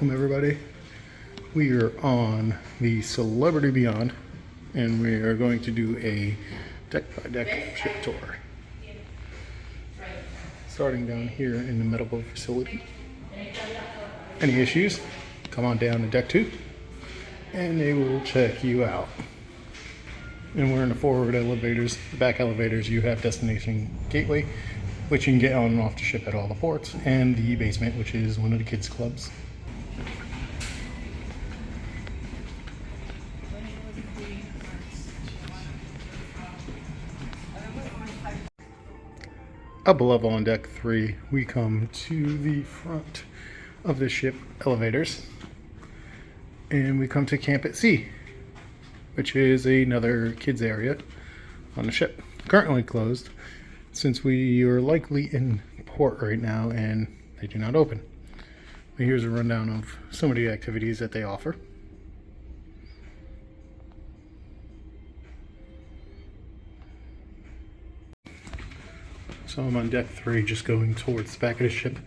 Welcome everybody. We are on the Celebrity Beyond and we are going to do a deck by deck ship tour. Starting down here in the medical facility. Any issues? Come on down to deck 2 and they will check you out. And we're in the forward elevators. The back elevators you have destination gateway, which you can get on and off the ship at all the ports, and the basement, which is one of the kids clubs. Up above on deck 3, we come to the front of the ship elevators, and we come to Camp at Sea, which is another kids area on the ship. Currently closed, since we are likely in port right now and they do not open. But here's a rundown of some of the activities that they offer. So I'm on deck 3, just going towards the back of the ship,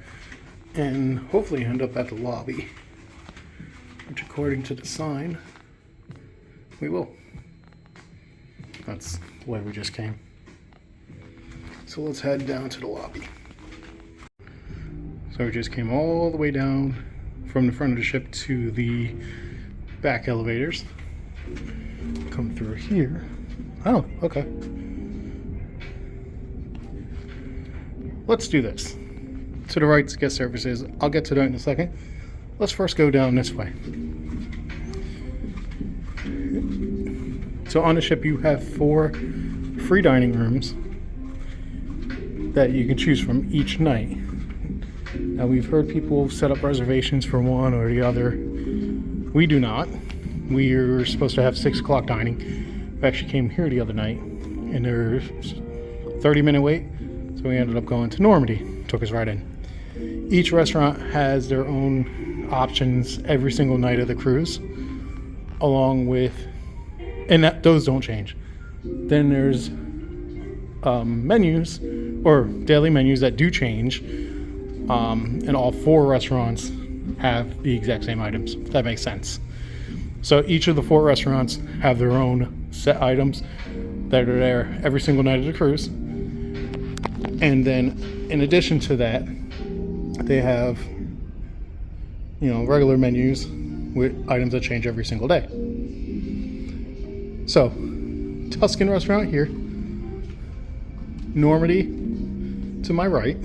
and hopefully end up at the lobby, which according to the sign, we will. That's the way we just came. So let's head down to the lobby. So we just came all the way down from the front of the ship to the back elevators. Come through here. Oh, okay. Let's do this. To the right's guest services. I'll get to that in a second. Let's first go down this way. So on the ship you have 4 free dining rooms that you can choose from each night. Now we've heard people set up reservations for one or the other. We do not. We are supposed to have 6 o'clock dining. We actually came here the other night and there's 30-minute wait. So we ended up going to Normandy. Took us right in. Each restaurant has their own options every single night of the cruise, along with, and those don't change. Then there's menus or daily menus that do change, and all 4 restaurants have the exact same items, if that makes sense. So each of the 4 restaurants have their own set items that are there every single night of the cruise. And then in addition to that, they have, regular menus with items that change every single day. So Tuscan restaurant here, Normandy to my right,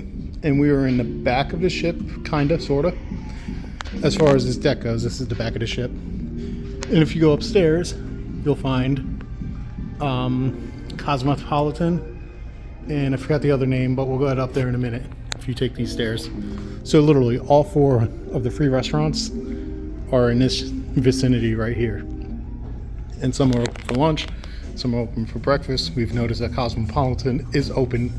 and we are in the back of the ship, kinda, sorta. As far as this deck goes, this is the back of the ship. And if you go upstairs, you'll find Cosmopolitan, and I forgot the other name, but we'll go ahead up there in a minute if you take these stairs. So literally all 4 of the free restaurants are in this vicinity right here. And some are open for lunch, some are open for breakfast. We've noticed that Cosmopolitan is open.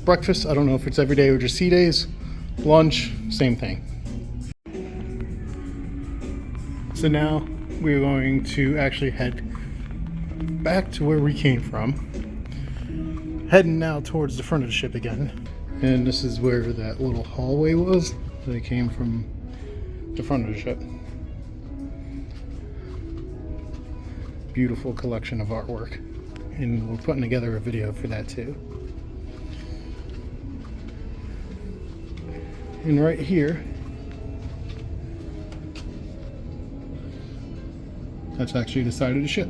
Breakfast, I don't know if it's every day or just C days. Lunch, same thing. So now we're going to actually head back to where we came from. Heading now towards the front of the ship again. And this is where that little hallway was. They came from the front of the ship. Beautiful collection of artwork. And we're putting together a video for that too. And right here, that's actually the side of the ship.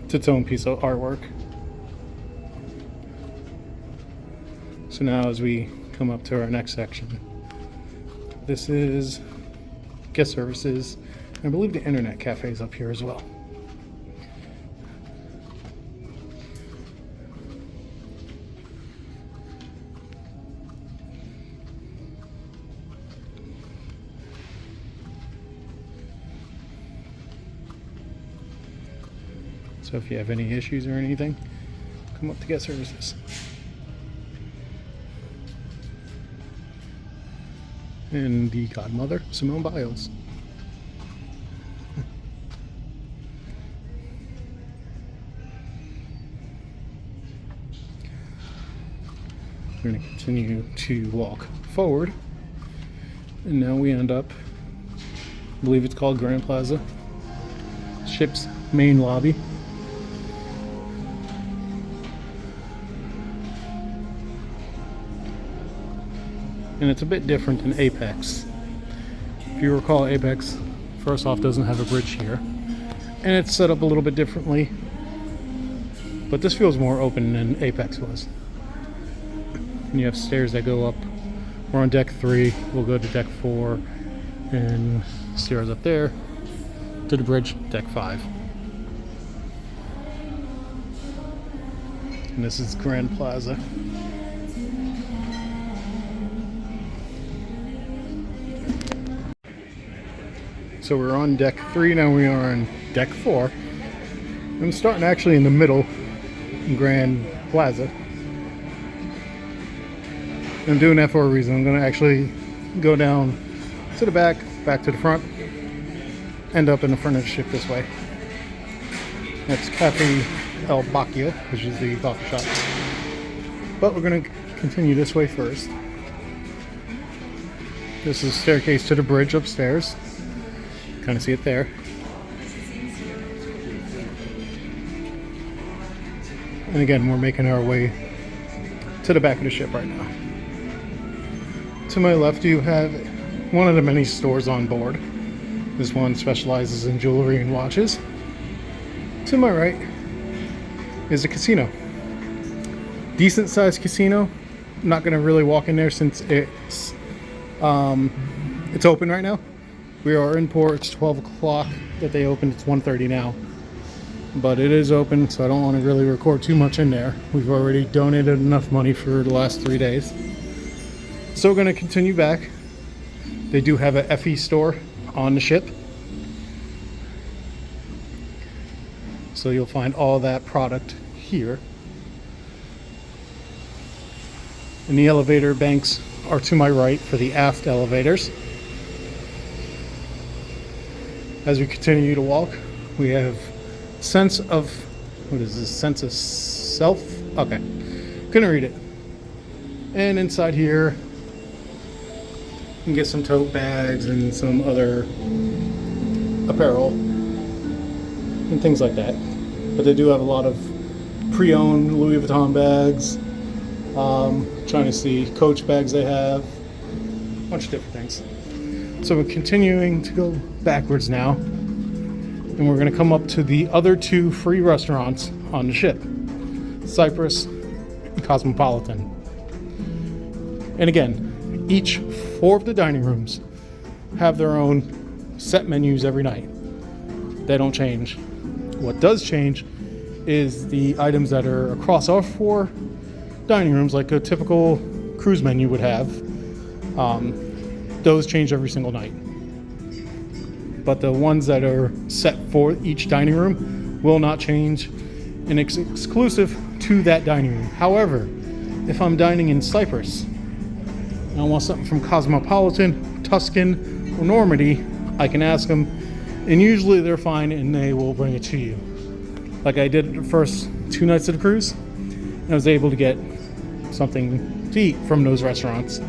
It's its own piece of artwork. So now as we come up to our next section, this is guest services. I believe the internet cafe is up here as well. So if you have any issues or anything, come up to guest services. And the godmother, Simone Biles. We're going to continue to walk forward, and now we end up, I believe it's called Grand Plaza, ship's main lobby. And it's a bit different than Apex. If you recall, Apex, first off, doesn't have a bridge here, and it's set up a little bit differently, but this feels more open than Apex was. And you have stairs that go up. We're on deck 3, we'll go to deck 4, and stairs up there to the bridge, deck 5. And this is Grand Plaza. So we're on deck 3, now we are on deck 4. I'm starting actually in the middle, in Grand Plaza. I'm doing that for a reason. I'm going to actually go down to the back to the front, end up in the front of the ship this way. That's Cafe El Bacchio, which is the coffee shop. But we're going to continue this way first. This is the staircase to the bridge upstairs. Kind of see it there. And again, we're making our way to the back of the ship right now. To my left, you have one of the many stores on board. This one specializes in jewelry and watches. To my right is a casino. Decent sized casino. I'm not going to really walk in there since it's open right now. We are in port. It's 12 o'clock that they opened. It's 1:30 now. But it is open, so I don't want to really record too much in there. We've already donated enough money for the last 3 days. So we're going to continue back. They do have a FE store on the ship. So you'll find all that product here. And the elevator banks are to my right for the aft elevators. As we continue to walk, we have sense of, what is this? Sense of self? Okay, couldn't read it. And inside here, you can get some tote bags and some other apparel and things like that. But they do have a lot of pre-owned Louis Vuitton bags. Trying to see Coach bags they have. A bunch of different things. So we're continuing to go backwards now. And we're going to come up to the other 2 free restaurants on the ship. Cypress and Cosmopolitan. And again, each 4 of the dining rooms have their own set menus every night. They don't change. What does change is the items that are across our 4 dining rooms, like a typical cruise menu would have. Those change every single night. But the ones that are set for each dining room will not change, and it's exclusive to that dining room. However, if I'm dining in Cyprus and I want something from Cosmopolitan, Tuscan, or Normandy, I can ask them, and usually they're fine and they will bring it to you. Like I did the first 2 nights of the cruise, and I was able to get something to eat from those restaurants.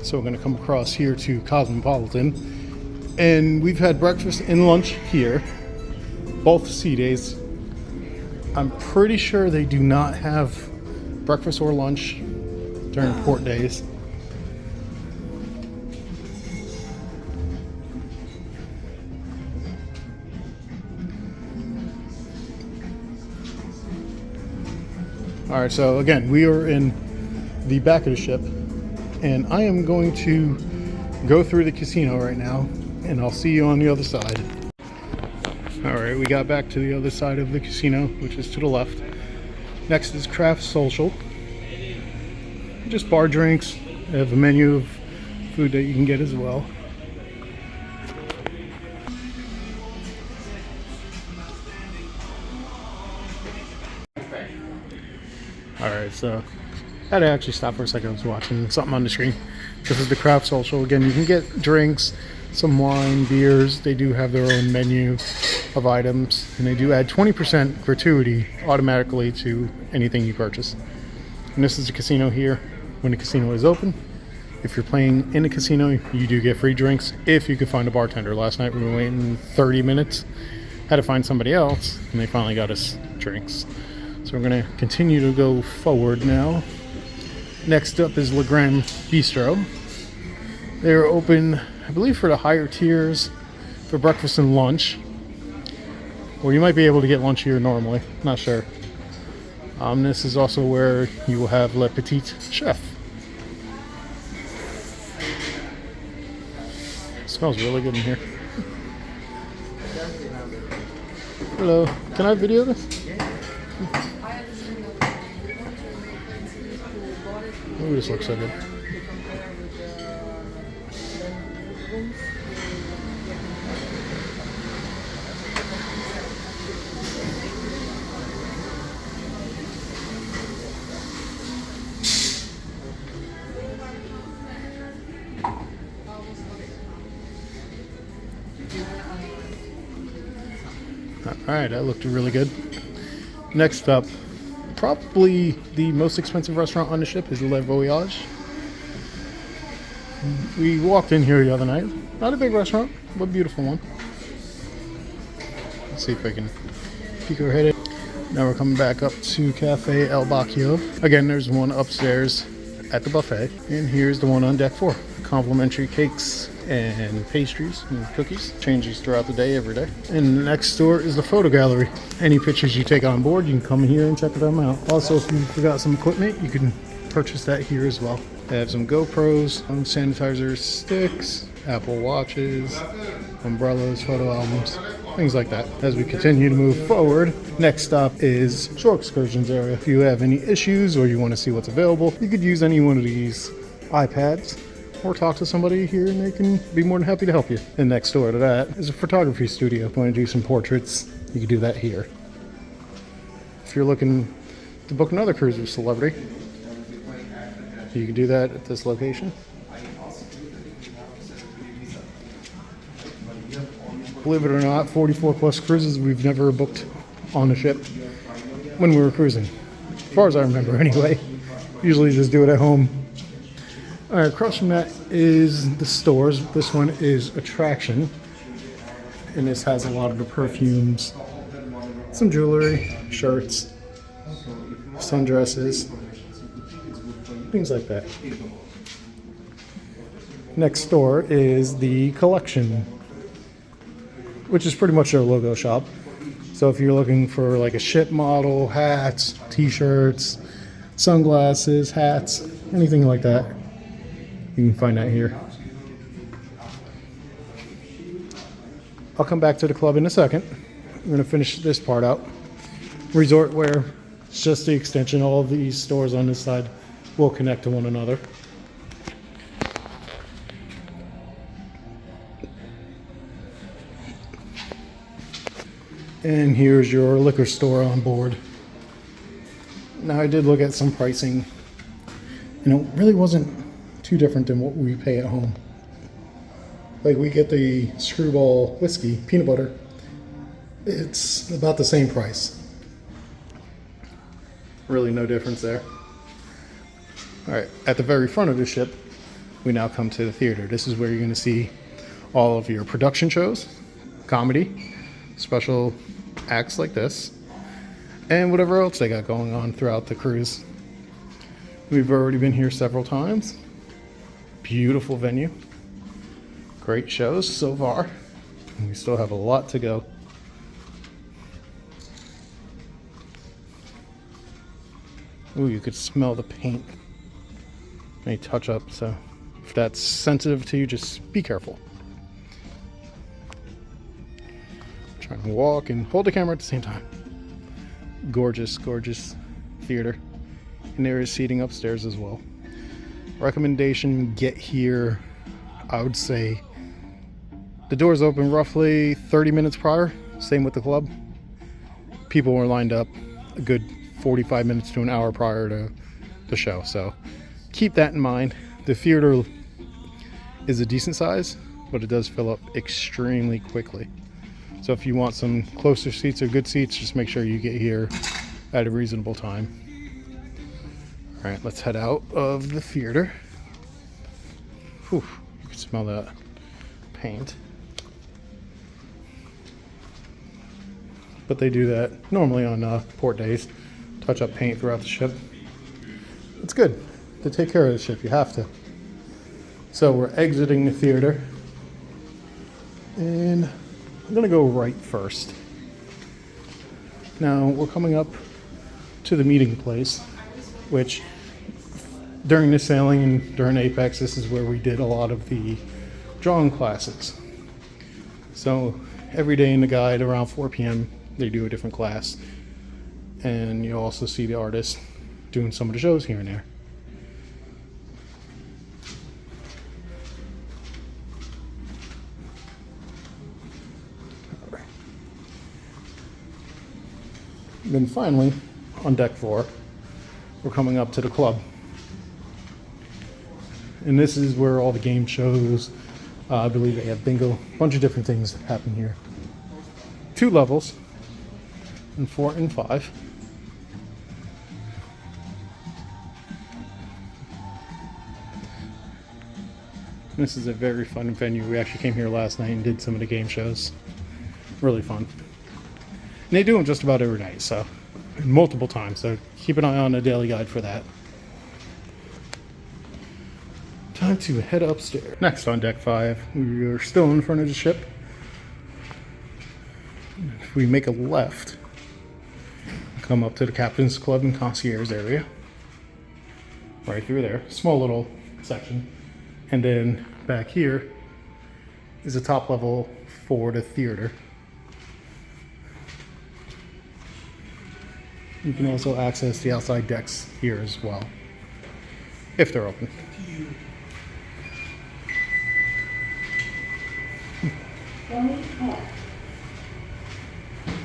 So we're going to come across here to Cosmopolitan, and we've had breakfast and lunch here, both sea days. I'm pretty sure they do not have breakfast or lunch during port days. All right, so again, we are in the back of the ship, and I am going to go through the casino right now, and I'll see you on the other side. All right, we got back to the other side of the casino, which is to the left. Next is Craft Social. Just bar drinks. They have a menu of food that you can get as well. Alright, so I had to actually stop for a second. I was watching something on the screen. This is the craft social. Again, you can get drinks, some wine, beers. They do have their own menu of items, and they do add 20% gratuity automatically to anything you purchase. And this is the casino here when the casino is open. If you're playing in the casino, you do get free drinks if you could find a bartender. Last night we were waiting 30 minutes, had to find somebody else, and they finally got us drinks. So we're going to continue to go forward now. Next up is Le Grand Bistro. They're open, I believe, for the higher tiers for breakfast and lunch. Or you might be able to get lunch here normally, not sure. This is also where you will have Le Petit Chef. It smells really good in here. Hello, can I video this? Ooh, this looks so good. Alright, that looked really good. Next up, probably the most expensive restaurant on the ship is Le Voyage. We walked in here the other night. Not a big restaurant, but a beautiful one. Let's see if I can peek our head in. Now we're coming back up to Cafe El Bacchio. Again, there's one upstairs at the buffet. And here's the one on deck 4. Complimentary cakes and pastries and cookies. Changes throughout the day, every day. And next door is the photo gallery. Any pictures you take on board, you can come here and check them out. Also, if you forgot some equipment, you can purchase that here as well. They have some GoPros, sanitizer sticks, Apple Watches, umbrellas, photo albums, things like that. As we continue to move forward, next stop is shore excursions area. If you have any issues or you want to see what's available, you could use any one of these iPads or talk to somebody here and they can be more than happy to help you. And next door to that is a photography studio. If you want to do some portraits, you can do that here. If you're looking to book another cruise with celebrity, you can do that at this location. Believe it or not, 44 plus cruises we've never booked on the ship when we were cruising. As far as I remember anyway. Usually just do it at home. Alright, across from that is the stores. This one is Attraction. And this has a lot of the perfumes, some jewelry, shirts, sundresses, things like that. Next door is the Collection, which is pretty much their logo shop. So if you're looking for like a ship model, hats, t-shirts, sunglasses, hats, anything like that, you can find that here. I'll come back to the club in a second. I'm going to finish this part out. Resort wear, it's just the extension. All of these stores on this side will connect to one another. And here's your liquor store on board. Now I did look at some pricing, and it really wasn't too different than what we pay at home. Like we get the Screwball whiskey, peanut butter, it's about the same price. Really no difference there. Alright, at the very front of the ship, we now come to the theater. This is where you're going to see all of your production shows, comedy, special acts like this, and whatever else they got going on throughout the cruise. We've already been here several times. Beautiful venue. Great shows so far. And we still have a lot to go. Ooh, you could smell the paint. Any touch up, so if that's sensitive to you, just be careful. Trying to walk and hold the camera at the same time. Gorgeous, gorgeous theater. And there is seating upstairs as well. Recommendation, get here, I would say the doors open roughly 30 minutes prior. Same with the club. People were lined up a good 45 minutes to an hour prior to the show. So keep that in mind. The theater is a decent size, but it does fill up extremely quickly. So if you want some closer seats or good seats, just make sure you get here at a reasonable time. All right, let's head out of the theater. Whew, you can smell that paint. But they do that normally on port days, touch up paint throughout the ship. It's good to take care of the ship, you have to. So we're exiting the theater, and I'm gonna go right first. Now we're coming up to the meeting place, which during the sailing and during Apex, this is where we did a lot of the drawing classes. So every day in the guide around 4 p.m. they do a different class, and you also see the artists doing some of the shows here and there. Then finally, on deck 4, we're coming up to the club. And this is where all the game shows, I believe they have bingo, a bunch of different things happen here. 2 levels, and 4 and 5. This is a very fun venue. We actually came here last night and did some of the game shows. Really fun. And they do them just about every night, so multiple times. So keep an eye on the daily guide for that. Time to head upstairs. Next on deck 5, we are still in front of the ship. If we make a left, come up to the captain's club and concierge area. Right through there, small little section. And then back here is a top level for the theater. You can also access the outside decks here as well, if they're open.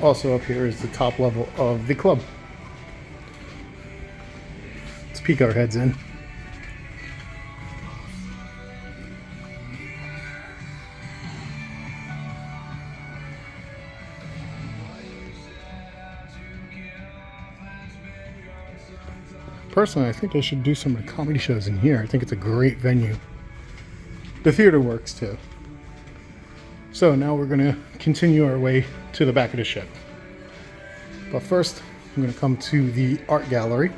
Also up here is the top level of the club. Let's peek our heads in. Personally, I think they should do some of the comedy shows in here. I think it's a great venue. The theater works too. So now we're gonna continue our way to the back of the ship. But first, I'm gonna come to the art gallery.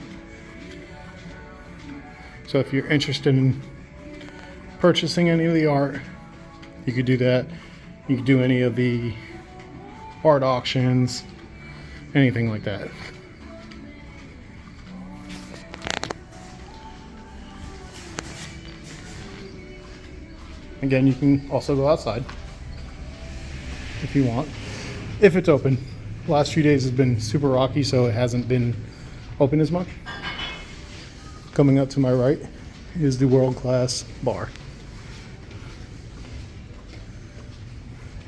So if you're interested in purchasing any of the art, you could do that. You could do any of the art auctions, anything like that. Again, you can also go outside if you want, if it's open. Last few days has been super rocky, so it hasn't been open as much. Coming up to my right is the world-class bar.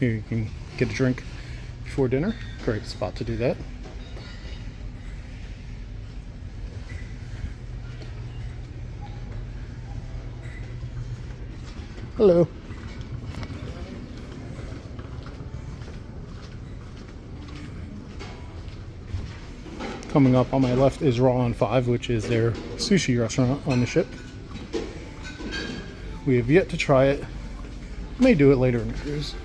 Here you can get a drink before dinner. Great spot to do that. Hello. Coming up on my left is Raw on 5, which is their sushi restaurant on the ship. We have yet to try it. May do it later in the cruise.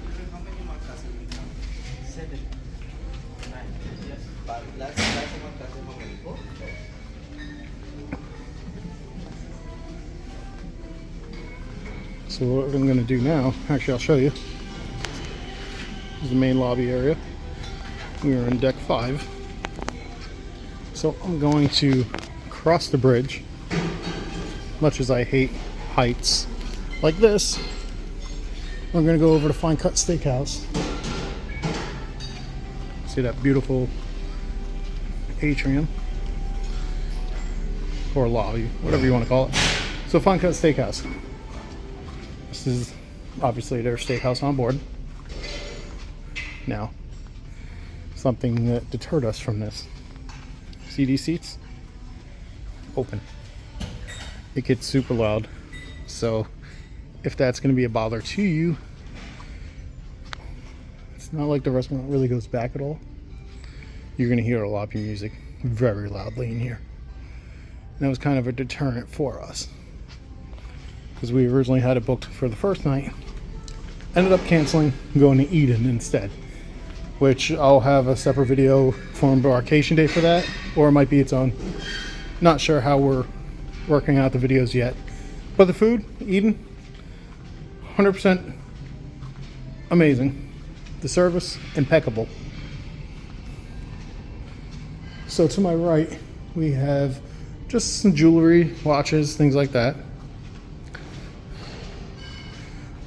So what I'm going to do now, actually I'll show you. This is the main lobby area. We are on deck 5. So I'm going to cross the bridge. Much as I hate heights like this, I'm going to go over to Fine Cut Steakhouse. See that beautiful atrium? Or lobby, whatever you want to call it. So Fine Cut Steakhouse. This is obviously their steakhouse on board. Now, something that deterred us from this. See these seats? Open. It gets super loud. So if that's going to be a bother to you, it's not like the restaurant really goes back at all. You're going to hear a lot of your music very loudly in here. And that was kind of a deterrent for us, because we originally had it booked for the first night. Ended up canceling, going to Eden instead, which I'll have a separate video for embarkation day for that, or it might be its own. Not sure how we're working out the videos yet. But the food, Eden, 100% amazing. The service, impeccable. So to my right, we have just some jewelry, watches, things like that.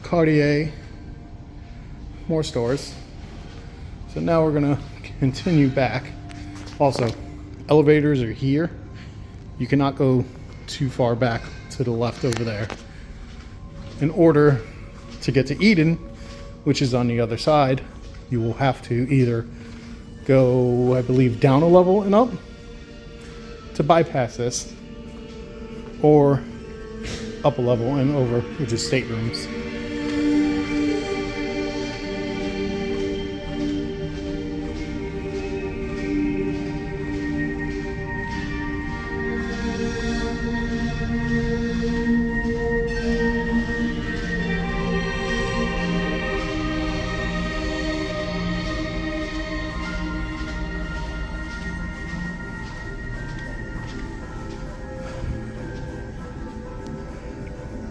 Cartier, more stores. So now we're gonna continue back. Also, elevators are here. You cannot go too far back to the left over there. In order to get to Eden, which is on the other side, you will have to either go, I believe, down a level and up to bypass this, or up a level and over, which is staterooms.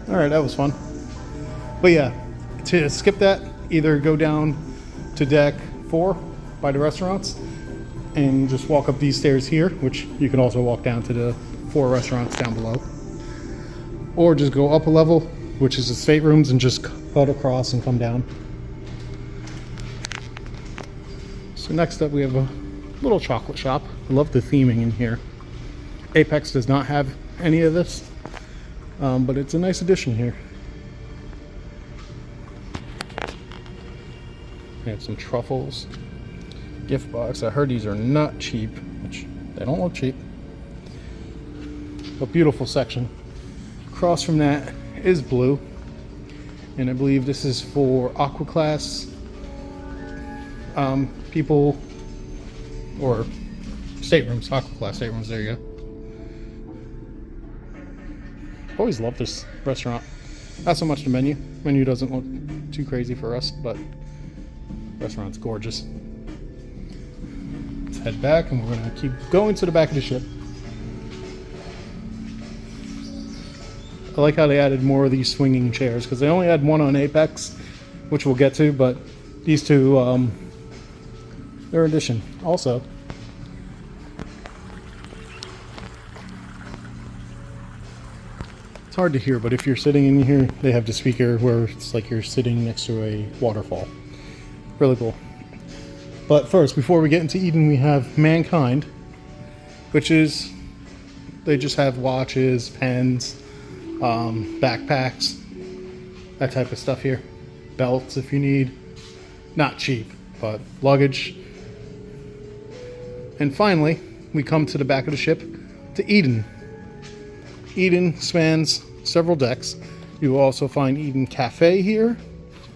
Alright, that was fun. But yeah, to skip that, either go down to deck 4 by the restaurants and just walk up these stairs here, which you can also walk down to the 4 restaurants down below. Or just go up a level, which is the staterooms, and just cut across and come down. So next up we have a little chocolate shop. I love the theming in here. Apex does not have any of this. But it's a nice addition here. We have some truffles. Gift box. I heard these are not cheap, which they don't look cheap. A beautiful section. Across from that is blue. And I believe this is for aqua class people, or staterooms, aqua class staterooms, there you go. Always love this restaurant. Not so much the menu. Menu doesn't look too crazy for us, but restaurant's gorgeous. Let's head back, and we're gonna keep going to the back of the ship. I like how they added more of these swinging chairs, because they only had one on Apex, which we'll get to, but these two, they're an addition. Also, it's hard to hear, but if you're sitting in here, they have the speaker where it's like you're sitting next to a waterfall. Really cool. But first, before we get into Eden, we have Mankind, which is, they just have watches, pens, backpacks, that type of stuff here. Belts if you need. Not cheap, but luggage. And finally, we come to the back of the ship, to Eden. Eden spans several decks. You will also find Eden Cafe here,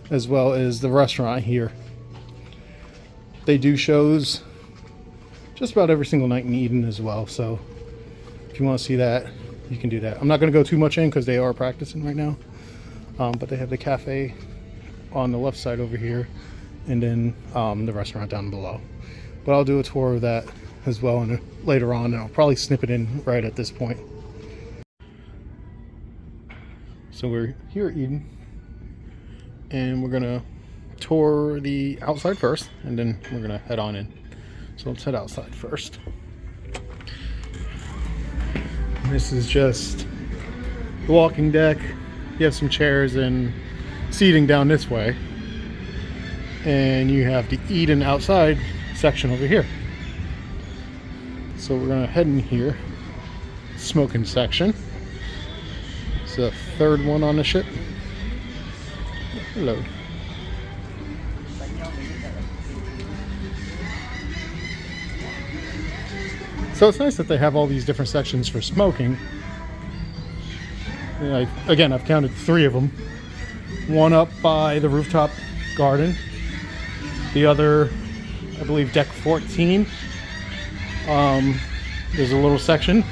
as well as the restaurant here. They do shows just about every single night in Eden as well, so if you want to see that, you can do that. I'm not going to go too much in because they are practicing right now, but they have the cafe on the left side over here, and then the restaurant down below. But I'll do a tour of that as well later on, and I'll probably snip it in right at this point. So we're here at Eden, and we're gonna tour the outside first, and then we're gonna head on in. So let's head outside first. And this is just the walking deck. You have some chairs and seating down this way, and you have the Eden outside section over here. So we're gonna head in here. Smoking section. It's the third one on the ship. Hello. So it's nice that they have all these different sections for smoking. Yeah, again, I've counted 3 of them. One up by the Rooftop Garden. The other, I believe, deck 14. There's a little section.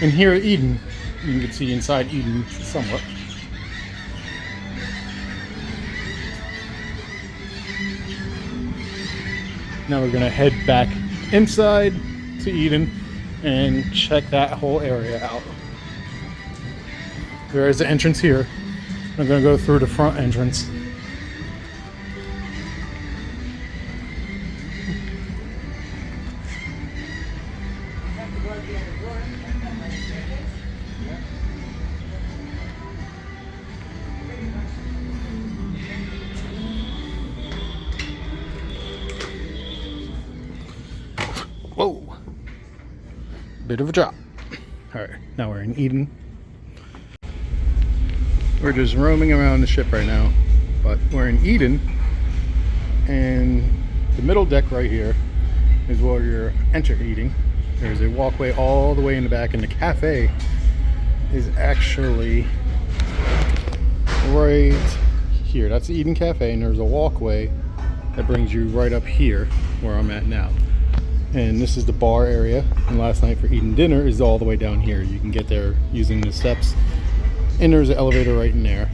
And here at Eden, you can see inside Eden somewhat. Now we're gonna head back inside to Eden and check that whole area out. There is an entrance here. I'm gonna go through the front entrance. Whoa, bit of a drop. All right, now we're in Eden. We're just roaming around the ship right now, but we're in Eden, and the middle deck right here is where you're eating. There's a walkway all the way in the back, and the cafe is actually right here. That's the Eden Cafe, and there's a walkway that brings you right up here where I'm at now. And this is the bar area, and last night for Eden dinner is all the way down here. You can get there using the steps, and there's an elevator right in there.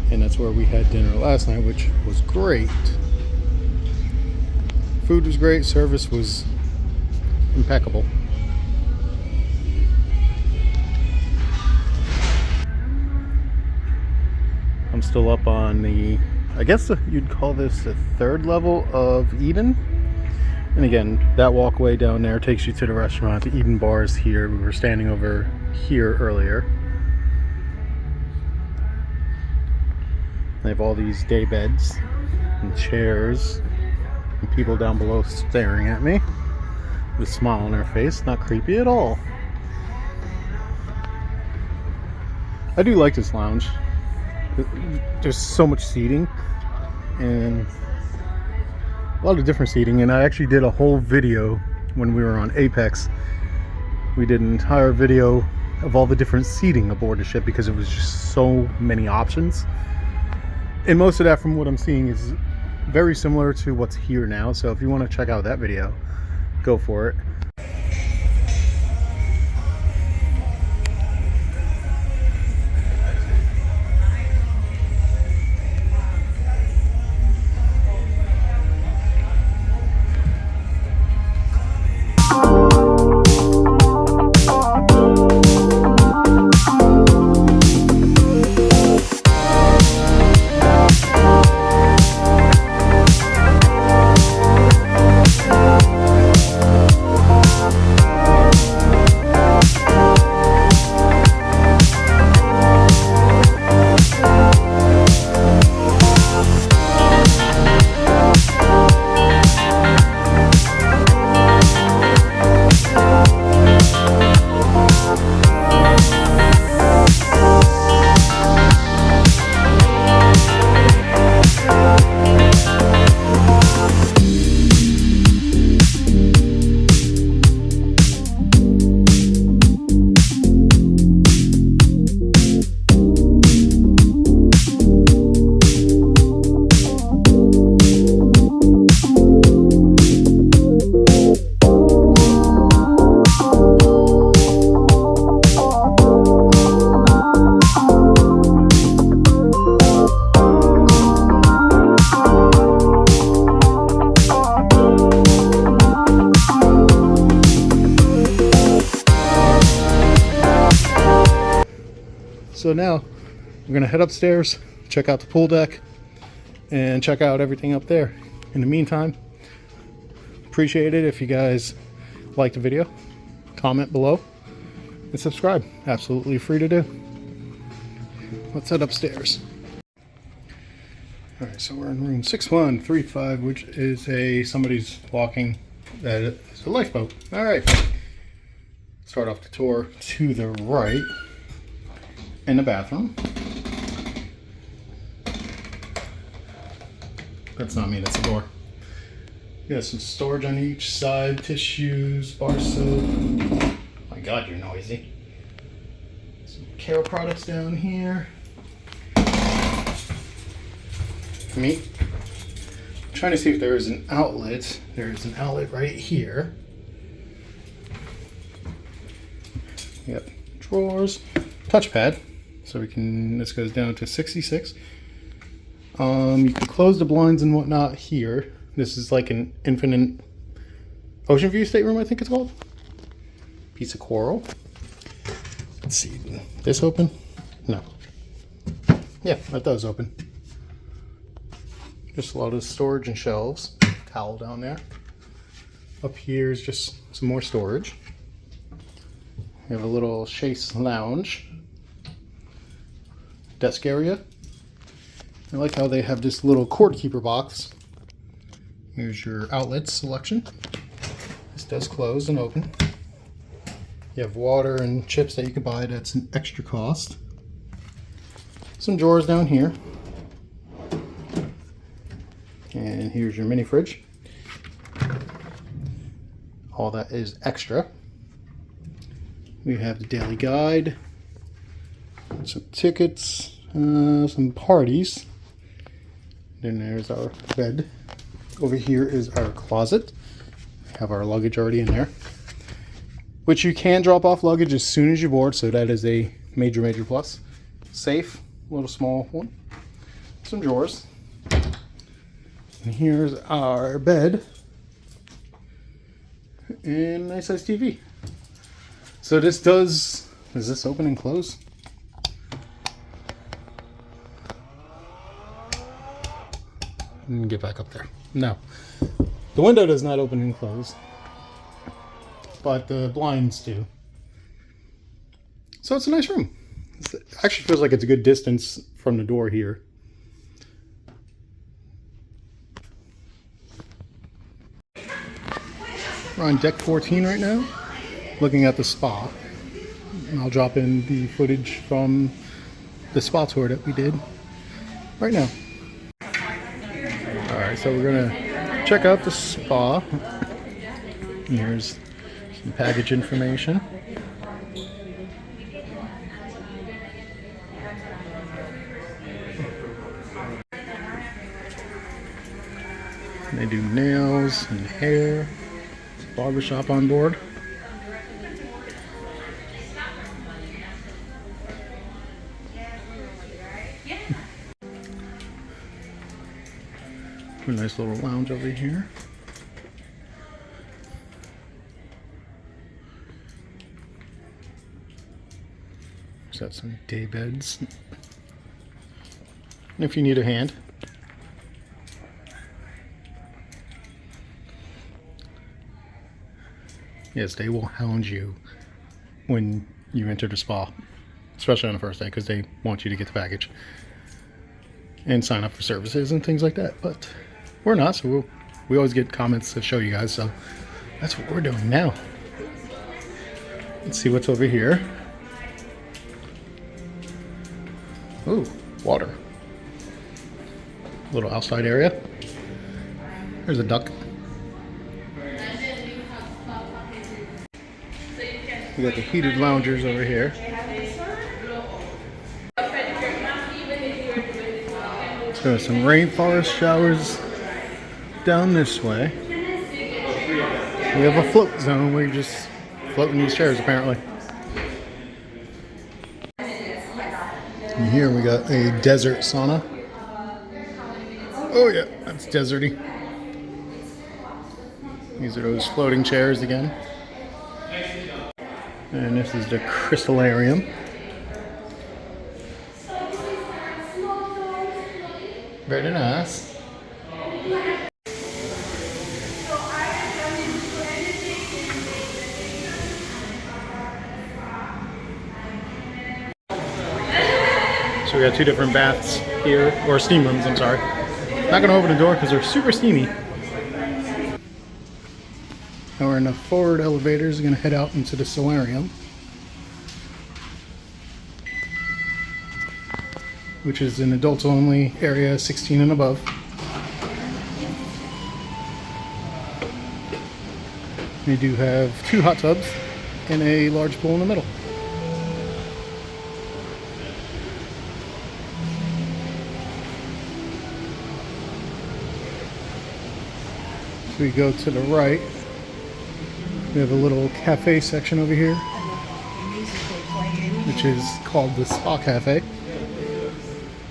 And that's where we had dinner last night, which was great. Food was great, service was impeccable. I'm still up on the, I guess you'd call this the 3rd level of Eden. And again, that walkway down there takes you to the restaurant. The Eden bar is here. We were standing over here earlier. They have all these day beds and chairs and people down below staring at me with a smile on their face. Not creepy at all. I do like this lounge. There's so much seating and a lot of different seating, and I actually did a whole video when we were on Apex. We did an entire video of all the different seating aboard the ship because it was just so many options. And most of that, from what I'm seeing, is very similar to what's here now. So if you want to check out that video, go for it. So now we're gonna head upstairs, check out the pool deck, and check out everything up there. In the meantime, appreciate it if you guys liked the video, comment below, and subscribe. Absolutely free to do. Let's head upstairs. All right, so we're in room 6135, which is somebody's walking, that is a lifeboat. All right, start off the tour to the right. In the bathroom. That's not me, that's the door. got some storage on each side, tissues, bar soap. My God, you're noisy. Some care products down here. Meat. I'm trying to see if there is an outlet. There is an outlet right here. Yep, drawers, touchpad. So we can, this goes down to 66. You can close the blinds and whatnot here. This is like an infinite Oceanview Stateroom, I think it's called. Piece of coral. Let's see, this open? No. Yeah, that does open. Just a lot of storage and shelves. Towel down there. Up here is just some more storage. We have a little chaise lounge. Desk area. I like how they have this little cord keeper box. Here's your outlet selection. This does close and open. You have water and chips that you can buy. That's an extra cost. Some drawers down here. And here's your mini fridge. All that is extra. We have the daily guide. Some tickets. Some parties. Then there's our bed. Over here is our closet. We have our luggage already in there, which you can drop off luggage as soon as you board, so that is a major plus. Safe, little small one. Some drawers. And here's our bed. And nice size TV. So this does this open and close? And get back up there. No. The window does not open and close, but the blinds do. So it's a nice room. It actually feels like it's a good distance from the door here. We're on deck 14 right now, looking at the spa. And I'll drop in the footage from the spa tour that we did right now. Alright, so we're gonna check out the spa. And here's some package information. And they do nails and hair. Barbershop on board. A nice little lounge over here. There's got some day beds. And if you need a hand. Yes, they will hound you when you enter the spa, especially on the first day, because they want you to get the package and sign up for services and things like that. But we're not, so we always get comments to show you guys, so that's what we're doing now. Let's see what's over here. Ooh, water. Little outside area. There's a duck. We got the heated loungers over here. So some rainforest showers down this way. We have a float zone where you just float in these chairs apparently. And here we got a desert sauna. Oh yeah, that's deserty. These are those floating chairs again. And this is the Solarium. Very nice. So we got two different baths here, or steam rooms, I'm sorry. Not gonna open the door because they're super steamy. Now we're in the forward elevators, gonna head out into the Solarium, which is an adults only area, 16 and above. They do have 2 hot tubs and a large pool in the middle. If we go to the right, we have a little cafe section over here, which is called the Spa Cafe.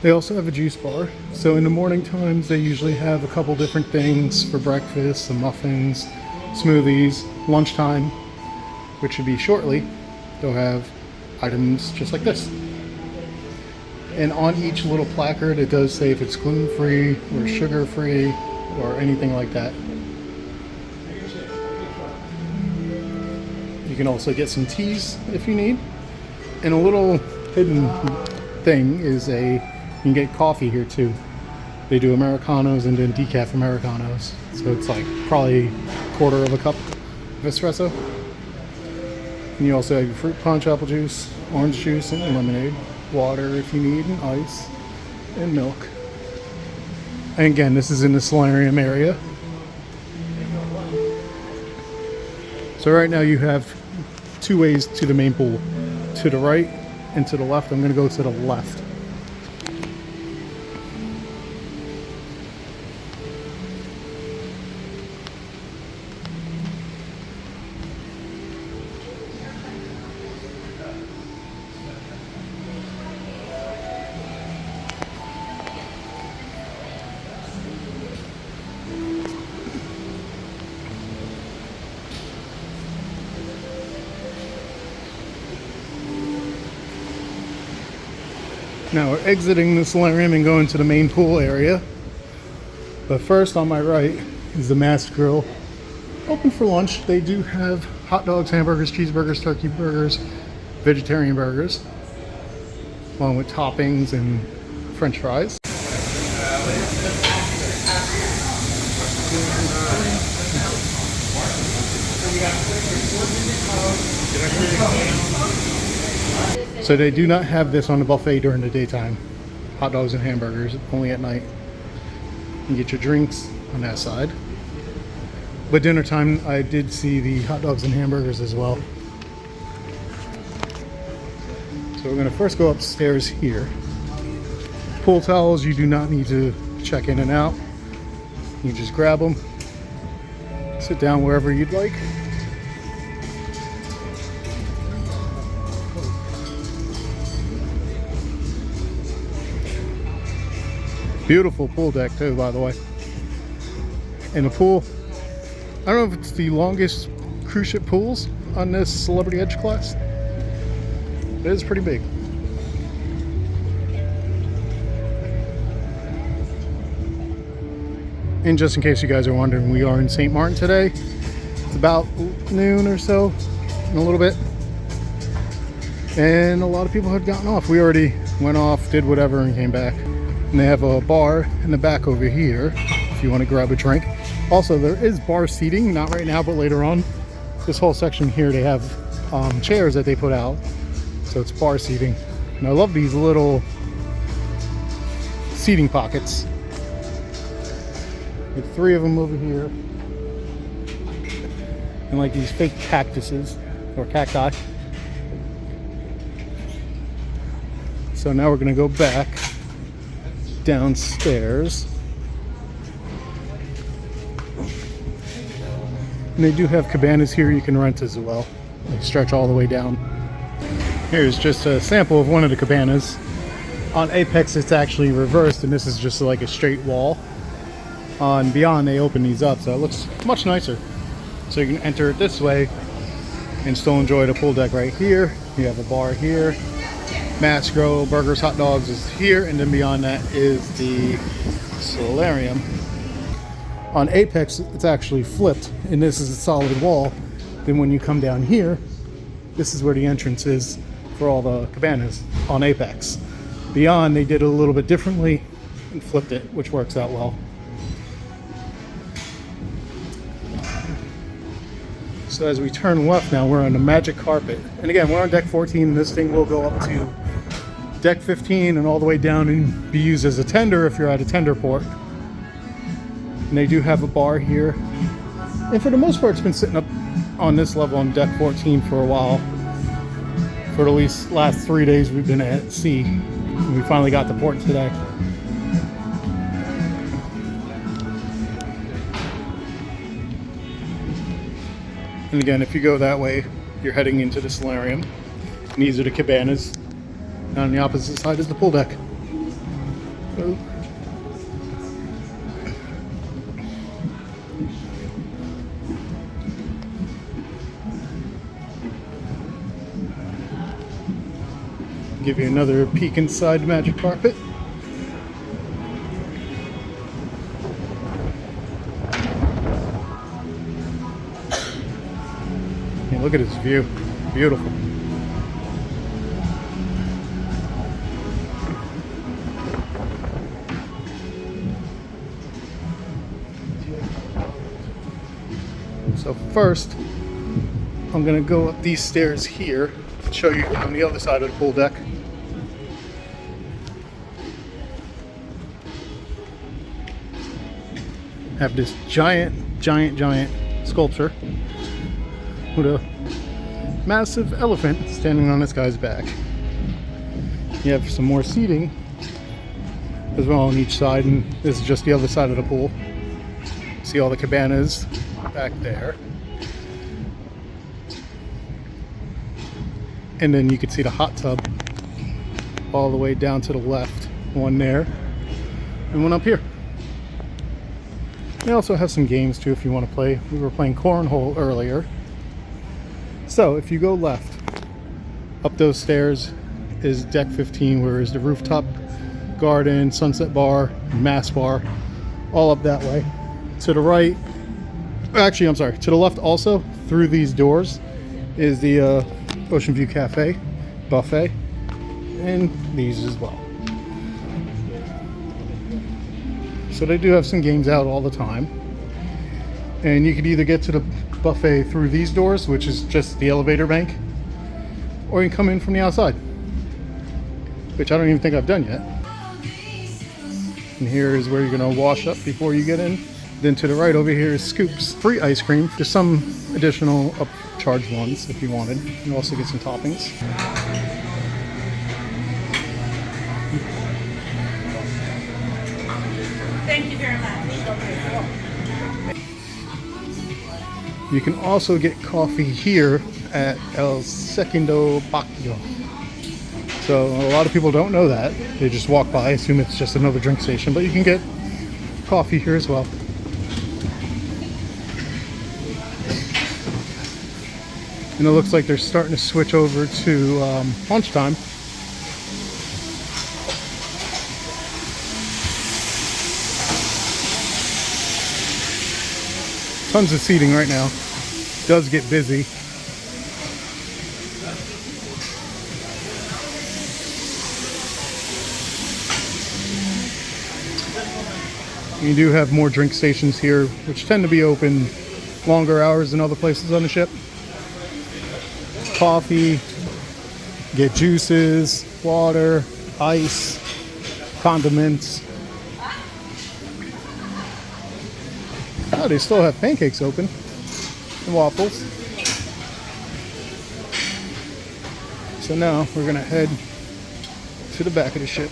They also have a juice bar. So in the morning times, they usually have a couple different things for breakfast, some muffins, smoothies. Lunchtime, which should be shortly, they'll have items just like this. And on each little placard, it does say if it's gluten-free or sugar-free or anything like that. You can also get some teas if you need. And a little hidden thing is you can get coffee here too. They do Americanos and then decaf Americanos. So it's like probably a quarter of a cup of espresso. And you also have your fruit punch, apple juice, orange juice, and lemonade. Water if you need, and ice, and milk. And again, this is in the Solarium area. So right now you have 2 ways to the main pool. To the right and to the left. I'm going to go to the left. Now we're exiting the Solarium and going to the main pool area. But first on my right is the Masked Grill. Open for lunch. They do have hot dogs, hamburgers, cheeseburgers, turkey burgers, vegetarian burgers, along with toppings and french fries. So they do not have this on the buffet during the daytime. Hot dogs and hamburgers, only at night. You get your drinks on that side. But dinner time, I did see the hot dogs and hamburgers as well. So we're gonna first go upstairs here. Pool towels, you do not need to check in and out. You just grab them, sit down wherever you'd like. Beautiful pool deck too, by the way. And the pool, I don't know if it's the longest cruise ship pools on this Celebrity Edge class. It is pretty big. And just in case you guys are wondering, we are in St. Martin today. It's about noon or so, in a little bit. And a lot of people had gotten off. We already went off, did whatever, and came back. And they have a bar in the back over here if you want to grab a drink. Also, there is bar seating, not right now, but later on. This whole section here, they have chairs that they put out. So it's bar seating. And I love these little seating pockets. With 3 of them over here. And like these fake cactuses, or cacti. So now we're gonna go back downstairs. And they do have cabanas here you can rent as well. They stretch all the way down. Here's just a sample of one of the cabanas. On Apex it's actually reversed, and this is just like a straight wall. On Beyond they open these up, so it looks much nicer. So you can enter it this way and still enjoy the pool deck right here. You have a bar here. Masked Grill, burgers, hot dogs is here, and then beyond that is the Solarium. On Apex, it's actually flipped, and this is a solid wall. Then when you come down here, this is where the entrance is for all the cabanas on Apex. Beyond, they did it a little bit differently and flipped it, which works out well. So as we turn left now, we're on the magic carpet. And again, we're on deck 14, and this thing will go up to deck 15 and all the way down and be used as a tender if you're at a tender port. And they do have a bar here. And for the most part, it's been sitting up on this level on deck 14 for a while. For at least last 3 days we've been at sea. And we finally got to port today. And again, if you go that way, you're heading into the Solarium. And these are the cabanas. And on the opposite side is the pool deck. So, give you another peek inside the magic carpet. Yeah, look at this view. Beautiful. So first, I'm gonna go up these stairs here and show you on the other side of the pool deck. Have this giant sculpture with a massive elephant standing on this guy's back. You have some more seating as well on each side, and this is just the other side of the pool. See all the cabanas back there. And then you can see the hot tub all the way down to the left. One there and one up here. They also have some games too if you want to play. We were playing cornhole earlier. So if you go left, up those stairs is deck 15, where is the Rooftop Garden, Sunset Bar, Mass Bar, all up that way. To the right, actually I'm sorry, to the left also, through these doors, is the Oceanview Cafe, buffet, and these as well. So they do have some games out all the time. And you could either get to the buffet through these doors, which is just the elevator bank, or you can come in from the outside, which I don't even think I've done yet. And here is where you're gonna wash up before you get in. Then to the right over here is Scoops, free ice cream. There's some additional upcharge ones if you wanted. You can also get some toppings. Thank you very much. You can also get coffee here at El Segundo Bacchio. So a lot of people don't know that. They just walk by, assume it's just another drink station, but you can get coffee here as well. And it looks like they're starting to switch over to lunchtime. Tons of seating right now. It does get busy. You do have more drink stations here, which tend to be open longer hours than other places on the ship. Coffee, get juices, water, ice, condiments. Oh, they still have pancakes open and waffles. So now we're gonna head to the back of the ship.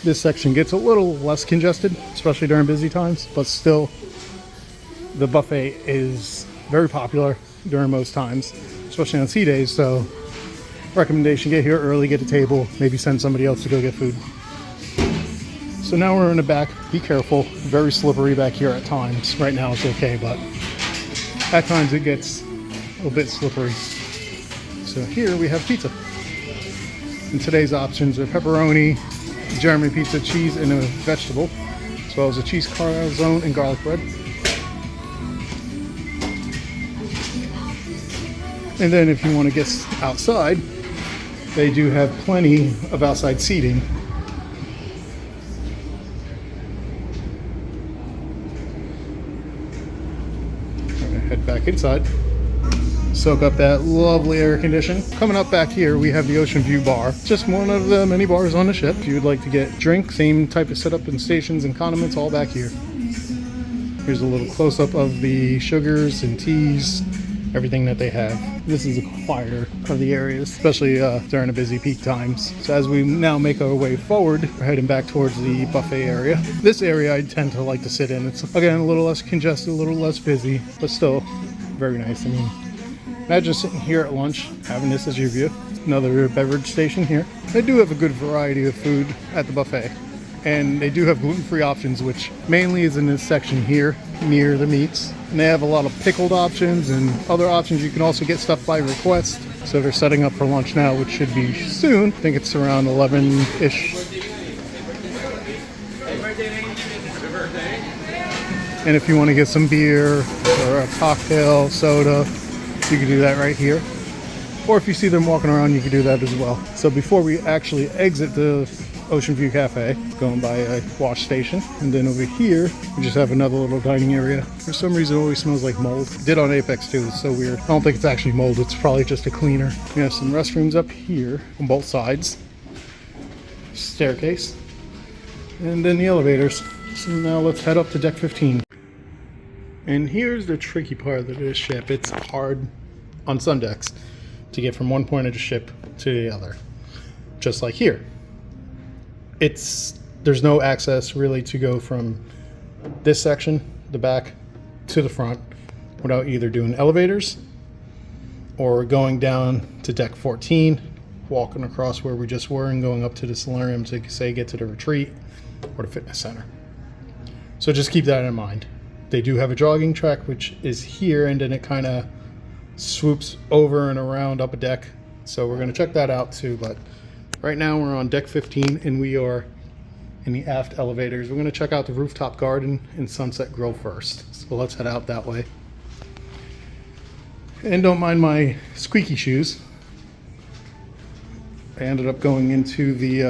This section gets a little less congested, especially during busy times, but still the buffet is very popular during most times, especially on sea days. So recommendation, get here early, get a table, maybe send somebody else to go get food. So now we're in the back. Be careful, very slippery back here at times. Right now it's okay, but at times it gets a little bit slippery. So here we have pizza. And today's options are pepperoni, German pizza, cheese, and a vegetable, as well as a cheese calzone and garlic bread. And then if you want to get outside, they do have plenty of outside seating. I'm gonna head back inside. soak up that lovely air condition. Coming up back here, we have the Oceanview bar. Just one of the many bars on the ship. If you would like to get drinks, same type of setup and stations and condiments, all back here. Here's a little close-up of the sugars and teas, everything that they have. This is a quieter of the areas, especially during the busy peak times. So as we now make our way forward, we're heading back towards the buffet area. This area I tend to like to sit in. It's, again, a little less congested, a little less busy, but still very nice. I mean, imagine sitting here at lunch, having this as your view. Another beverage station here. They do have a good variety of food at the buffet. And they do have gluten-free options, which mainly is in this section here near the meats. And they have a lot of pickled options and other options. You can also get stuff by request. So they're setting up for lunch now, which should be soon. I think it's around 11-ish. And if you want to get some beer or a cocktail, soda, you can do that right here. Or if you see them walking around, you can do that as well. So before we actually exit the Oceanview Cafe, going by a wash station, and then over here we just have another little dining area. For some reason it always smells like mold. Did on Apex too, it's so weird. I don't think it's actually mold, it's probably just a cleaner. We have some restrooms up here on both sides, staircase, and then the elevators. So now let's head up to deck 15. And here's the tricky part of this ship. It's hard on some decks to get from one point of the ship to the other, just like here. There's no access really to go from this section, the back, to the front without either doing elevators or going down to deck 14, walking across where we just were and going up to the Solarium to say get to the retreat or the fitness center. So just keep that in mind. They do have a jogging track which is here, and then it kind of swoops over and around up a deck. So we're going to check that out too, but right now we're on deck 15 and we are in the aft elevators. We're going to check out the Rooftop Garden and Sunset Grill first. So let's head out that way. And don't mind my squeaky shoes. I ended up going into the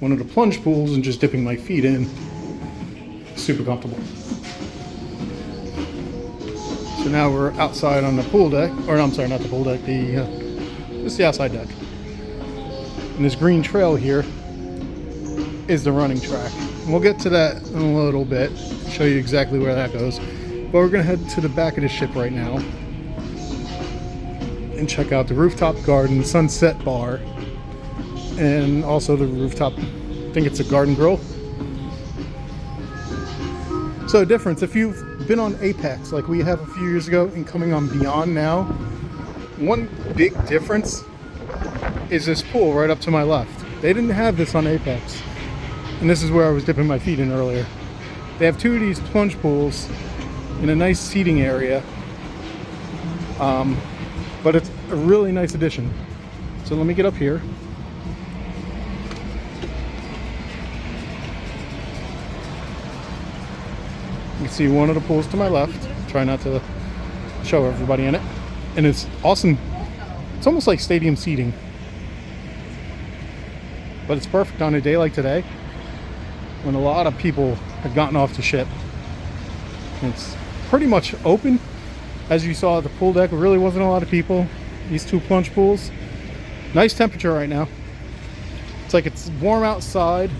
one of the plunge pools and just dipping my feet in. Super comfortable. So now we're outside on the pool deck, or no, I'm sorry, not the pool deck, just the outside deck. And this green trail here is the running track. And we'll get to that in a little bit, show you exactly where that goes. But we're gonna head to the back of the ship right now and check out the Rooftop Garden Sunset Bar, and also the rooftop, I think it's a garden grill. So difference, if you've been on Apex like we have a few years ago and coming on Beyond now, one big difference is this pool right up to my left. They didn't have this on Apex, and this is where I was dipping my feet in earlier. They have two of these plunge pools in a nice seating area, but it's a really nice addition. So let me get up here. You can see one of the pools to my left. Try not to show everybody in it. And it's awesome. It's almost like stadium seating. But it's perfect on a day like today when a lot of people have gotten off the ship. It's pretty much open. As you saw at the pool deck, there really wasn't a lot of people. These two plunge pools. Nice temperature right now. It's like it's warm outside.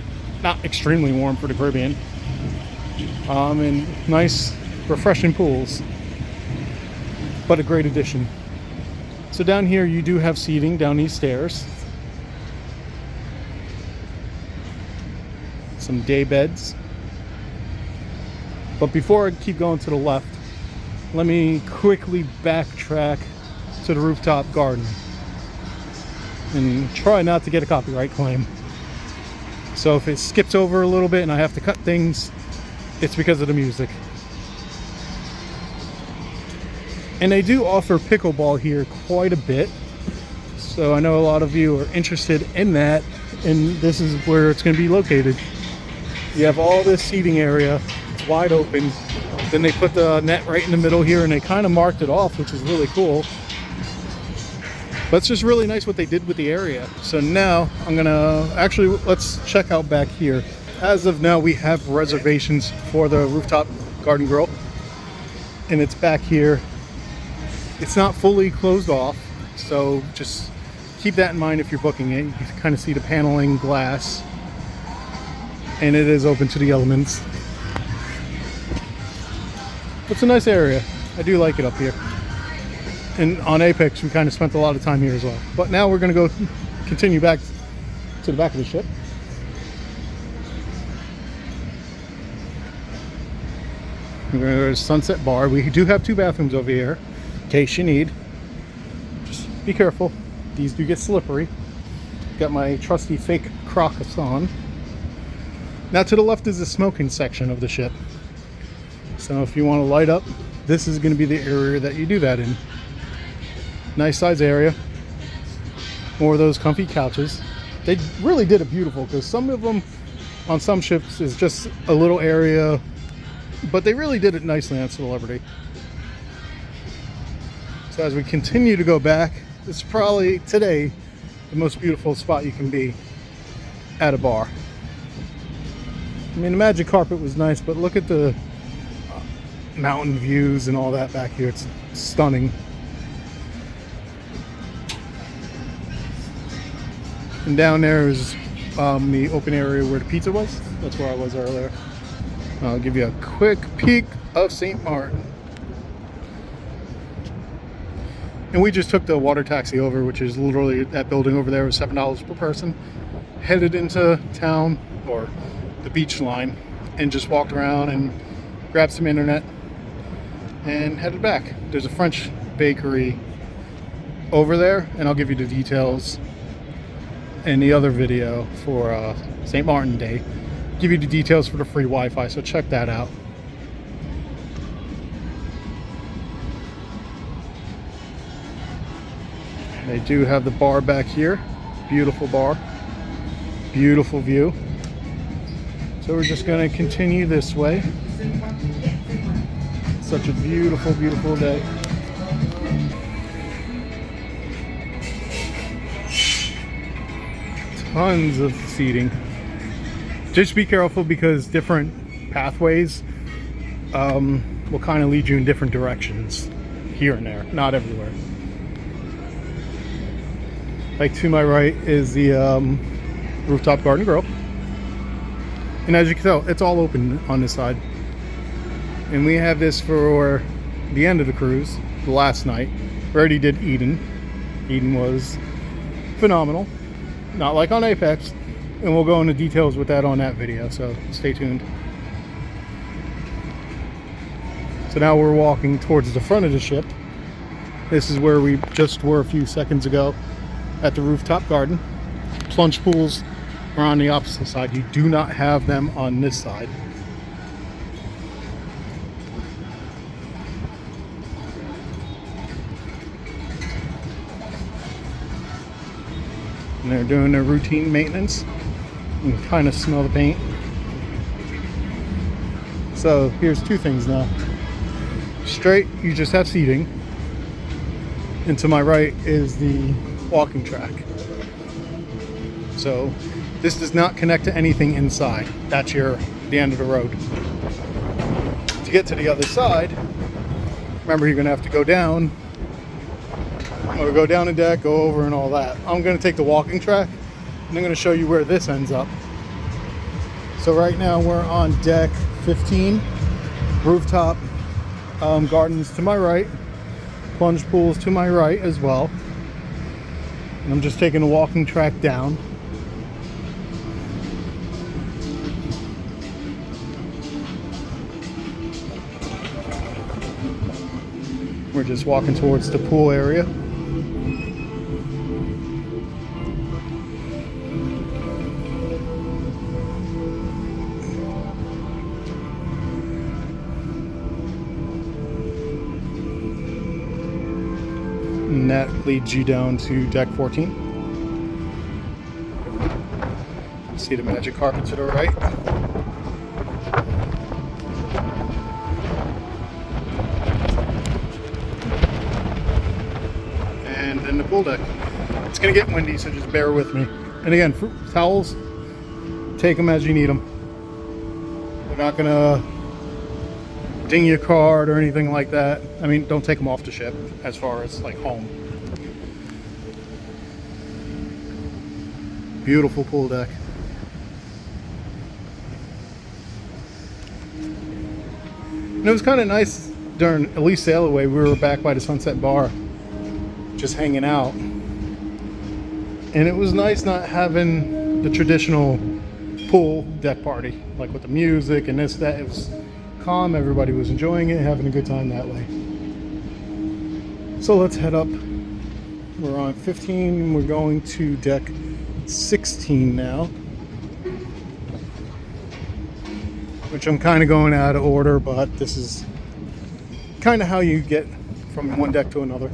Not extremely warm for the Caribbean. And nice, refreshing pools. But a great addition. So down here you do have seating down these stairs. Some day beds. But before I keep going to the left, let me quickly backtrack to the Rooftop Garden and try not to get a copyright claim. So if it skips over a little bit and I have to cut things, it's because of the music. And they do offer pickleball here quite a bit. So I know a lot of you are interested in that, and this is where it's going to be located. You have all this seating area, it's wide open. Then they put the net right in the middle here, and they kind of marked it off, which is really cool. But it's just really nice what they did with the area. So now I'm gonna, actually, let's check out back here. As of now, we have reservations for the Rooftop Garden Grill, and it's back here It's not fully closed off, so just keep that in mind if you're booking it. You can kind of see the paneling glass, and it is open to the elements. It's a nice area. I do like it up here. And on Apex, we kind of spent a lot of time here as well. But now we're going to go continue back to the back of the ship. We're going to go to Sunset Bar. We do have 2 bathrooms over here, in case you need. Just be careful. These do get slippery. Got my trusty fake Crocs on. Now to the left is the smoking section of the ship. So if you want to light up, this is going to be the area that you do that in. Nice size area. More of those comfy couches. They really did it beautiful, because some of them on some ships is just a little area, but they really did it nicely on Celebrity. So as we continue to go back, this is probably today the most beautiful spot you can be at a bar. I mean, the magic carpet was nice, but look at the mountain views and all that back here. It's stunning. And down there is the open area where the pizza was. That's where I was earlier. I'll give you a quick peek of St. Martin. And we just took the water taxi over, which is literally that building over there, was $7 per person. Headed into town, or the beach line, and just walked around and grabbed some internet and headed back. There's a French bakery over there, and I'll give you the details in the other video for St. Martin Day. Give you the details for the free Wi-Fi, so check that out. They do have the bar back here. Beautiful bar. Beautiful view. So we're just going to continue this way. Such a beautiful, beautiful day. Tons of seating. Just be careful, because different pathways will kind of lead you in different directions here and there, not everywhere. Like to my right is the Rooftop Garden Grill. And as you can tell, it's all open on this side. And we have this for the end of the cruise, the last night. We already did Eden. Eden was phenomenal. Not like on Apex. And we'll go into details with that on that video, so stay tuned. So now we're walking towards the front of the ship. This is where we just were a few seconds ago at the Rooftop Garden. Plunge pools are on the opposite side. You do not have them on this side. And they're doing their routine maintenance. You can kind of smell the paint. So here's 2 things now. Straight, you just have seating. And to my right is the walking track. So this does not connect to anything inside. That's the end of the road. To get to the other side, remember, you're going to have to go down, or go down a deck, go over, and all that. I'm going to take the walking track, and I'm going to show you where this ends up. So right now we're on deck 15, Rooftop Gardens to my right, plunge pools to my right as well. And I'm just taking the walking track down. We're just walking towards the pool area. And that leads you down to deck 14. See the magic carpet to the right. And then the pool deck. It's gonna get windy, so just bear with me. And again, towels, take them as you need them. They're not gonna ding your card or anything like that. I mean, don't take them off the ship as far as like home. Beautiful pool deck. And it was kind of nice during at least sail away. We were back by the Sunset Bar just hanging out, and it was nice not having the traditional pool deck party like with the music and this that. It was calm, everybody was enjoying it, having a good time that way. So let's head up. We're on 15, we're going to deck 16 now, which I'm kind of going out of order, but this is kind of how you get from one deck to another.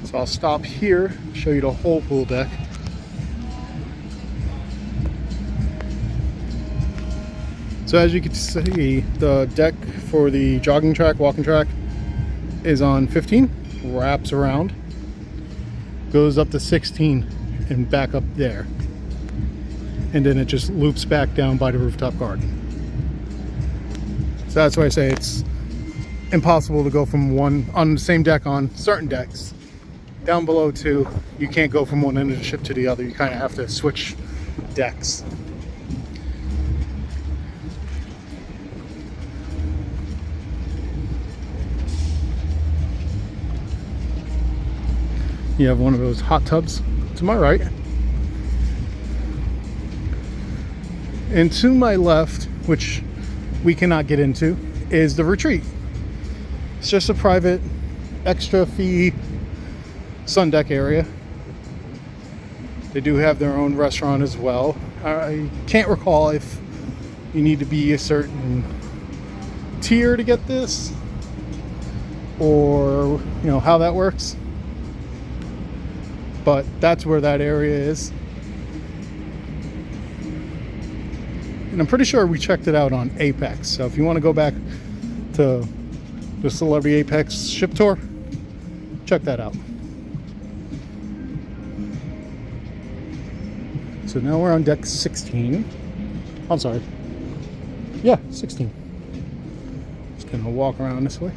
So I'll stop here, show you the whole pool deck. So as you can see, the deck for the jogging track, walking track is on 15, wraps around, goes up to 16 and back up there. And then it just loops back down by the Rooftop Garden. So that's why I say it's impossible to go from one on the same deck on certain decks. Down below too, you can't go from one end of the ship to the other. You kind of have to switch decks. You have one of those hot tubs to my right. And to my left, which we cannot get into, is the retreat. It's just a private extra fee sun deck area. They do have their own restaurant as well. I can't recall if you need to be a certain tier to get this, or you know how that works, but that's where that area is. And I'm pretty sure we checked it out on Apex, so if you want to go back to the Celebrity Apex ship tour, check that out. So now we're on deck 16. I'm sorry. Yeah, 16. Just gonna walk around this way.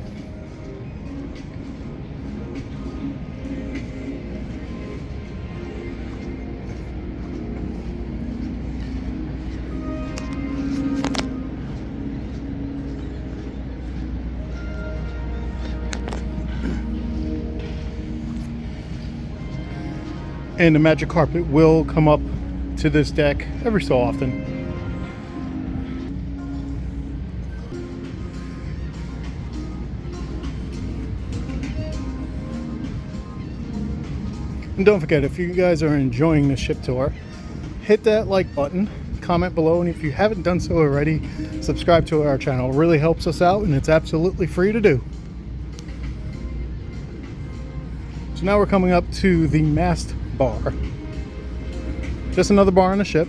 And the magic carpet will come up to this deck every so often. And don't forget, if you guys are enjoying the ship tour, hit that like button, comment below, and if you haven't done so already, subscribe to our channel. It really helps us out, and it's absolutely free to do. So now we're coming up to the mast bar. Just another bar on the ship.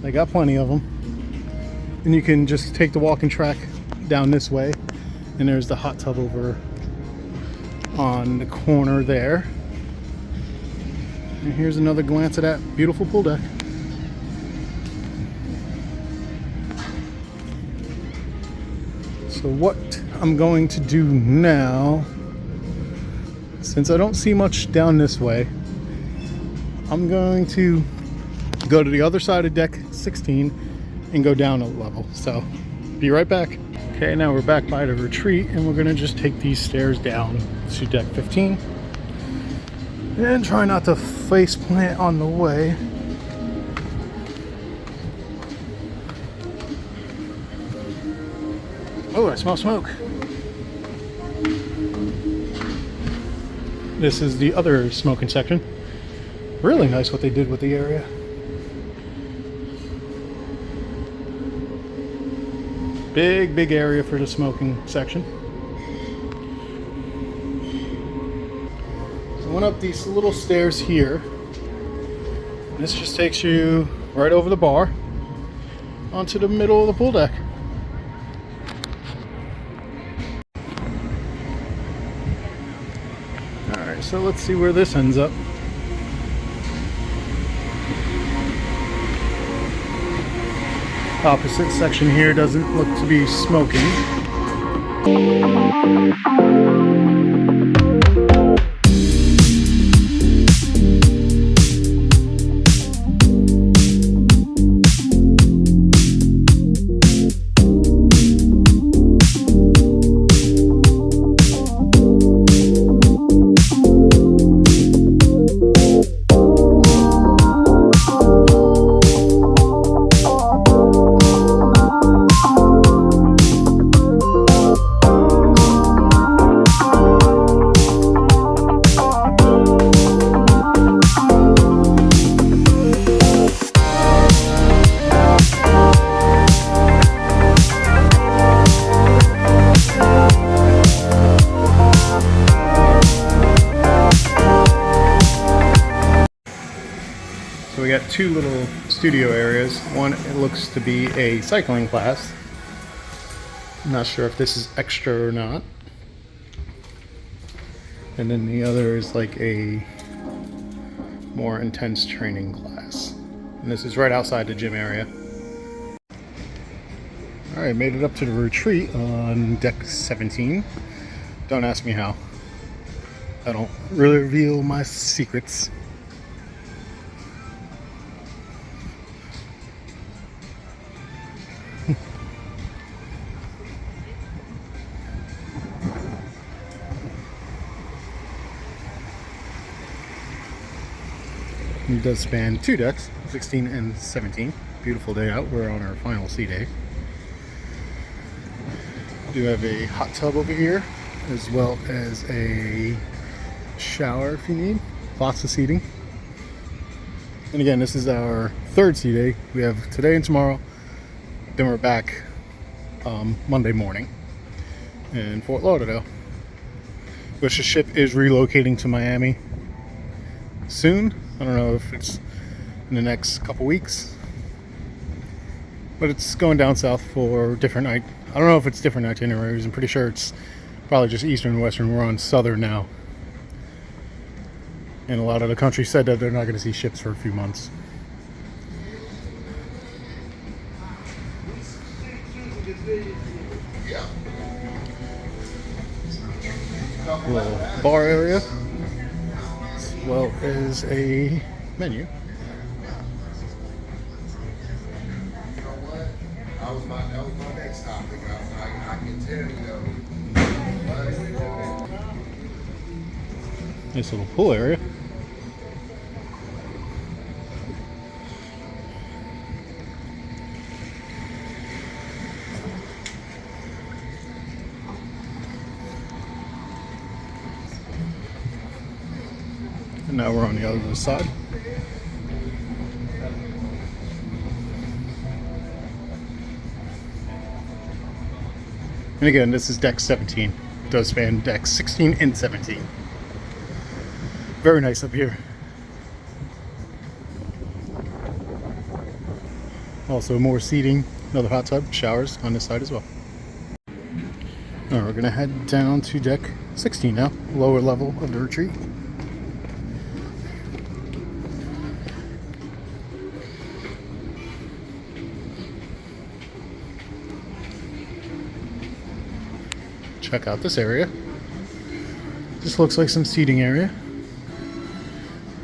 They got plenty of them. And you can just take the walking track down this way, and there's the hot tub over on the corner there. And here's another glance at that beautiful pool deck. So what I'm going to do now, since I don't see much down this way, I'm going to go to the other side of deck 16 and go down a level. So be right back. Okay, now we're back by the retreat, and we're gonna just take these stairs down to deck 15 and try not to face plant on the way. Oh, I smell smoke. This is the other smoking section. Really nice what they did with the area. Big area for the smoking section. So I went up these little stairs here. This just takes you right over the bar onto the middle of the pool deck. Alright, so let's see where this ends up. Opposite section here doesn't look to be smoking. So we got two little studio areas. One, it looks to be a cycling class. I'm not sure if this is extra or not. And then the other is like a more intense training class. And this is right outside the gym area. Alright, made it up to the retreat on deck 17. Don't ask me how. I don't really reveal my secrets. It does span two decks, 16 and 17. Beautiful day out. We're on our final sea day. We do have a hot tub over here, as well as a shower if you need. Lots of seating. And again, this is our third sea day. We have today and tomorrow. Then we're back Monday morning in Fort Lauderdale, which the ship is relocating to Miami soon. I don't know if it's in the next couple weeks, but it's going down south for different night. I don't know if it's different itineraries. I'm pretty sure it's probably just eastern and western. We're on southern now, and a lot of the country said that they're not going to see ships for a few months. Little bar area, as well as a menu. That was my next topic. I can tell you though. Nice little pool area. And now we're on the other side. And again, this is deck 17. It does span decks 16 and 17. Very nice up here. Also more seating, another hot tub, showers on this side as well. Alright, we're gonna head down to deck 16 now, lower level of the retreat. Check out this area. This looks like some seating area.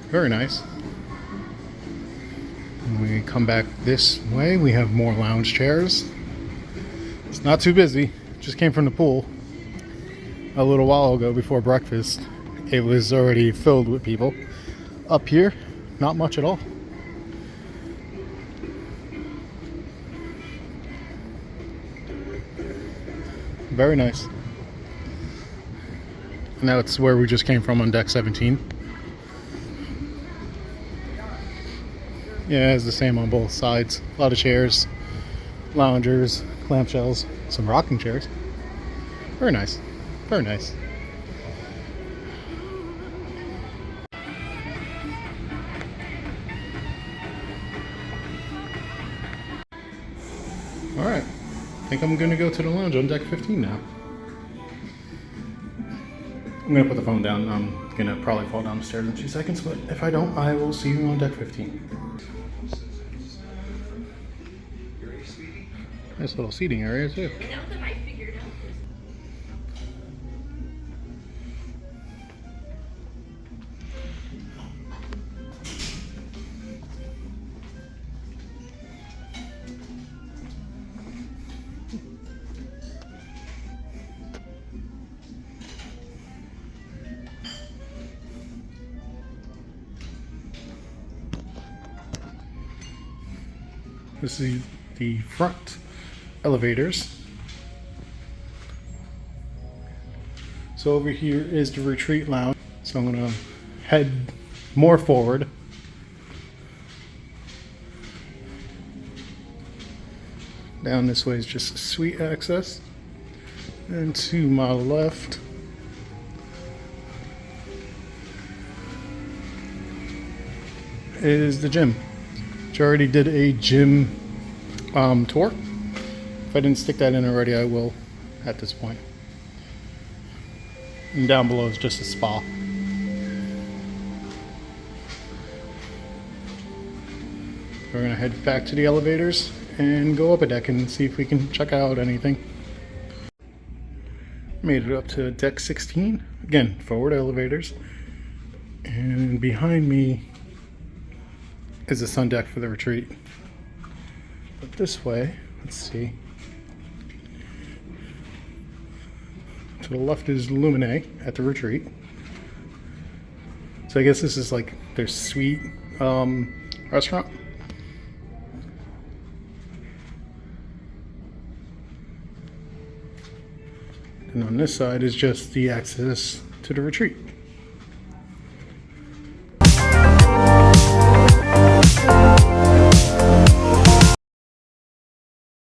Very nice. When we come back this way, we have more lounge chairs. It's not too busy. Just came from the pool a little while ago before breakfast. It was already filled with people. Up here, not much at all. Very nice. Now it's where we just came from on deck 17. Yeah, it's the same on both sides. A lot of chairs, loungers, clamshells, some rocking chairs. Very nice. Very nice. Alright. I think I'm going to go to the lounge on deck 15 now. I'm going to put the phone down. I'm going to probably fall down the stairs in 2 seconds, but if I don't, I will see you on deck 15. Nice little seating area too. And now that I figured out this. This is the front elevators. So over here is the retreat lounge. So I'm gonna head more forward. Down this way is just suite access. And to my left is the gym. Which I already did a gym tour. If I didn't stick that in already, I will at this point. And down below is just a spa. We're gonna head back to the elevators and go up a deck and see if we can check out anything. Made it up to deck 16. Again, forward elevators. And behind me is the sun deck for the retreat. But this way, let's see. To the left is Lumine at the retreat. So I guess this is like their suite restaurant. And on this side is just the access to the retreat.